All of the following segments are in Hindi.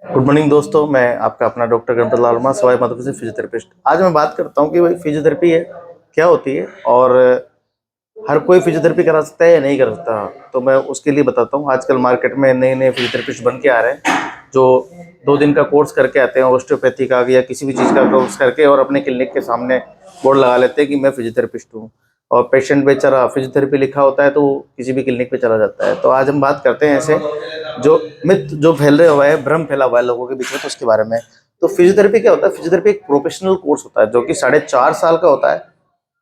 गुड मॉर्निंग दोस्तों, मैं आपका अपना डॉक्टर गणपत लाल वर्मा, सवाई माधोपुर से फिजियोथेरेपिस्ट। आज मैं बात करता हूँ कि भाई फिजियोथेरेपी है क्या होती है और हर कोई फिजियोथेरेपी करा सकता है या नहीं कर सकता। तो मैं उसके लिए बताता हूँ। आजकल मार्केट में नए नए फिजियोथेरेपिस्ट बन के आ रहे हैं जो 2 दिन का कोर्स करके आते हैं, ऑस्टियोपैथी का या किसी भी चीज़ का कोर्स करके, और अपने क्लिनिक के सामने बोर्ड लगा लेते हैं कि मैं फिजियोथेरेपिस्ट हूँ। और पेशेंट बेचारा फिजियोथेरेपी लिखा होता है तो वो किसी भी क्लिनिक पे चला जाता है। तो आज हम बात करते हैं ऐसे जो मिथ जो फैल रहा हुआ है, भ्रम फैला हुआ है लोगों के बीच में, तो उसके बारे में। तो फिजियोथेरेपी क्या होता है? फिजियोथेरेपी एक प्रोफेशनल कोर्स होता है जो कि 4.5 साल का होता है।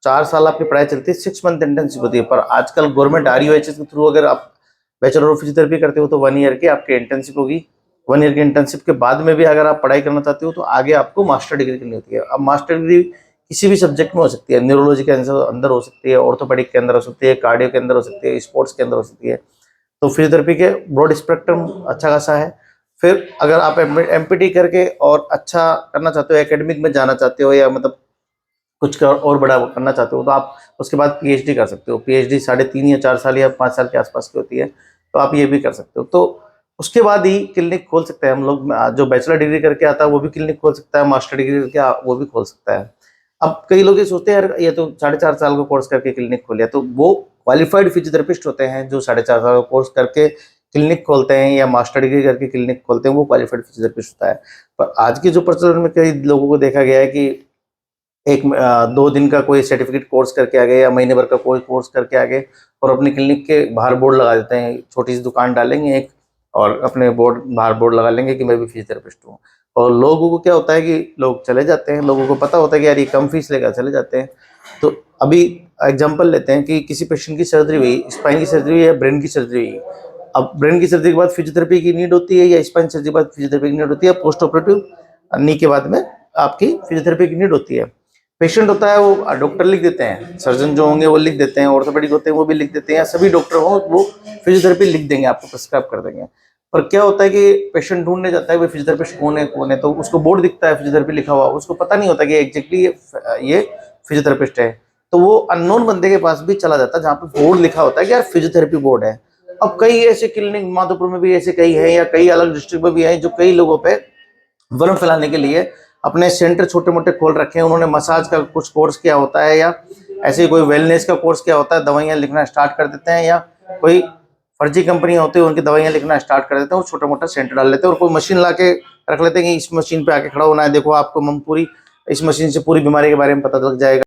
4 साल आपकी पढ़ाई चलती है, 6 मंथ इंटर्नशिप होती है। पर आजकल गवर्नमेंट RUHS के थ्रू अगर आप बैचलर ऑफ फिजियोथेरेपी करते हो तो 1 ईयर की आपकी इंटर्नशिप होगी। 1 ईयर की इंटर्नशिप के बाद में भी अगर आप पढ़ाई करना चाहते हो तो आगे आपको मास्टर डिग्री करनी होती है। अब मास्टर डिग्री किसी भी सब्जेक्ट में हो सकती है। न्यूरोलॉजी के अंदर हो सकती है, ऑर्थोपेडिक के अंदर हो सकती है, कार्डियो के अंदर हो सकती है, स्पोर्ट्स के अंदर हो सकती है। तो फिजियोथेरेपी के ब्रॉड स्पेक्ट्रम अच्छा खासा है। फिर अगर आप MPT करके और अच्छा करना चाहते हो, एकेडमिक में जाना चाहते हो, या मतलब कुछ और बड़ा करना चाहते हो, तो आप उसके बाद PhD कर सकते हो। PhD 3.5 या 4 साल या 5 साल के आसपास की होती है, तो आप ये भी कर सकते हो। तो उसके बाद ही क्लिनिक खोल सकते हैं हम लोग। जो बैचलर डिग्री करके आता है वो भी क्लिनिक खोल सकता है, मास्टर डिग्री करके वो भी खोल सकता है। अब कई लोग ये सोचते हैं यार ये तो 4.5 साल का कोर्स करके क्लिनिक खोल लिया, तो वो क्वालिफाइड फिजियोथेरेपिस्ट होते हैं जो 4.5 साल का कोर्स करके क्लिनिक खोलते हैं या मास्टर डिग्री करके क्लिनिक खोलते हैं, वो क्वालिफाइड फिजियोथेरेपिस्ट होता है। पर आज की जो प्रचलन में कई लोगों को देखा गया है कि 2 दिन का कोई सर्टिफिकेट कोर्स करके आ गए या महीने भर का कोई कोर्स करके आ गए और अपनी क्लिनिक के बाहर बोर्ड लगा देते हैं। छोटी सी दुकान डालेंगे एक, और अपने बाहर बोर्ड लगा लेंगे कि मैं भी फिजियोथेरेपिस्ट हूँ। और लोगों को क्या होता है कि लोग चले जाते हैं, लोगों को पता होता है कि यार ये कम फीस लेकर चले जाते हैं। तो अभी एग्जाम्पल लेते हैं कि किसी पेशेंट की सर्जरी हुई, स्पाइन की सर्जरी हुई या ब्रेन की सर्जरी हुई। अब ब्रेन की सर्जरी के बाद फिजियोथेरेपी की नीड होती है, या स्पाइन सर्जरी के बाद फिजियोथेरेपी की नीड होती है, पोस्ट ऑपरेटिव नी के बाद में आपकी फिजियोथेरेपी की नीड होती है। पेशेंट होता है वो डॉक्टर लिख देते हैं, सर्जन जो होंगे वो लिख देते हैं, ऑर्थोपेडिक होते हैं वो भी लिख देते हैं, या सभी डॉक्टर हो वो फिजियोथेरेपी लिख देंगे, आपको प्रिस्क्राइब कर देंगे। पर क्या होता है कि पेशेंट ढूंढने जाता है वो फिजियोथेरेपिस्ट कौन है, तो उसको बोर्ड दिखता है फिजियोथेरेपी लिखा हुआ, उसको पता नहीं होता कि एग्जैक्टली ये फिजियोथेरेपिस्ट है। तो वो अननोन बंदे के पास भी चला जाता है जहाँ पे बोर्ड लिखा होता है कि यार फिजियोथेरेपी बोर्ड है। अब कई ऐसे क्लिनिक माधोपुर में भी ऐसे कई हैं, या कई अलग डिस्ट्रिक्ट में भी हैं, जो कई लोगों पे वर्ण फैलाने के लिए अपने सेंटर छोटे मोटे खोल रखे हैं। उन्होंने मसाज का कुछ कोर्स किया होता है, या ऐसे कोई वेलनेस का कोर्स किया होता है, दवाइयाँ लिखना स्टार्ट कर देते हैं, या कोई फर्जी कंपनियां होती है उनकी दवाइयाँ लिखना स्टार्ट कर देते हैं, वो छोटा मोटा सेंटर डाल लेते हैं और कोई मशीन ला के रख लेते हैं कि इस मशीन पे आके खड़ा होना है, देखो आपको पूरी इस मशीन से पूरी बीमारी के बारे में पता लग जाएगा।